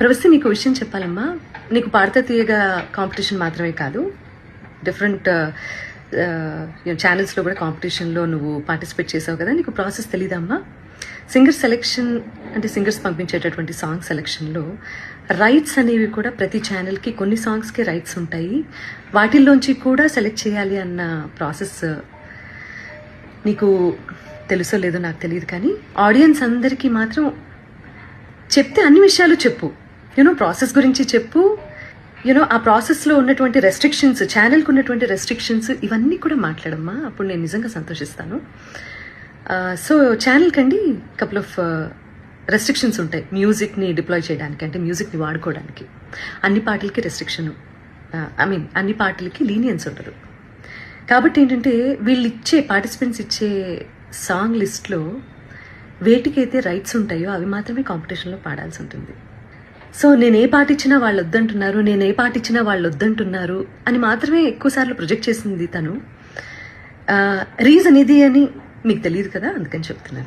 ప్రవస్తి, నీకు విషయం చెప్పాలమ్మా. నీకు పాడతా తీయగా కాంపిటీషన్ మాత్రమే కాదు, డిఫరెంట్ ఛానల్స్లో కూడా కాంపిటీషన్లో నువ్వు పార్టిసిపేట్ చేసావు కదా. నీకు ప్రాసెస్ తెలీదమ్మా? సింగర్ సెలెక్షన్ అంటే సింగర్స్ పంపించేటటువంటి సాంగ్ సెలెక్షన్లో రైట్స్ అనేవి కూడా ప్రతి ఛానల్కి కొన్ని సాంగ్స్కి రైట్స్ ఉంటాయి. వాటిల్లోంచి కూడా సెలెక్ట్ చేయాలి అన్న ప్రాసెస్ నీకు తెలుసో లేదో నాకు తెలియదు, కానీ ఆడియన్స్ అందరికీ మాత్రం చెప్తే అన్ని విషయాలు చెప్పు. ప్రాసెస్ గురించి చెప్పు. ఆ ప్రాసెస్లో ఉన్నటువంటి రెస్ట్రిక్షన్స్, ఛానల్కి ఉన్నటువంటి రెస్ట్రిక్షన్స్, ఇవన్నీ కూడా మాట్లాడమ్మా. అప్పుడు నేను నిజంగా సంతోషిస్తాను. సో ఛానల్కి అండి కపుల్ ఆఫ్ రెస్ట్రిక్షన్స్ ఉంటాయి మ్యూజిక్ని డిప్లాయ్ చేయడానికి, అంటే మ్యూజిక్ని వాడుకోవడానికి. అన్ని పాటలకి రెస్ట్రిక్షన్, అన్ని పాటలకి లీనియన్స్ ఉండదు. కాబట్టి ఏంటంటే వీళ్ళు పార్టిసిపెంట్స్ ఇచ్చే సాంగ్ లిస్ట్లో వేటికైతే రైట్స్ ఉంటాయో అవి మాత్రమే కాంపిటీషన్లో పాడాల్సి ఉంటుంది. సో నేను ఏ పాట ఇచ్చినా వాళ్ళు వద్దంటున్నారు, నేను ఏ పాట ఇచ్చినా వాళ్ళు వద్దంటున్నారు అని మాత్రమే ఎక్కువసార్లు ప్రొజెక్ట్ చేసింది తను. రీజన్ ఇది అని మీకు తెలియదు కదా, అందుకని చెప్తున్నాను.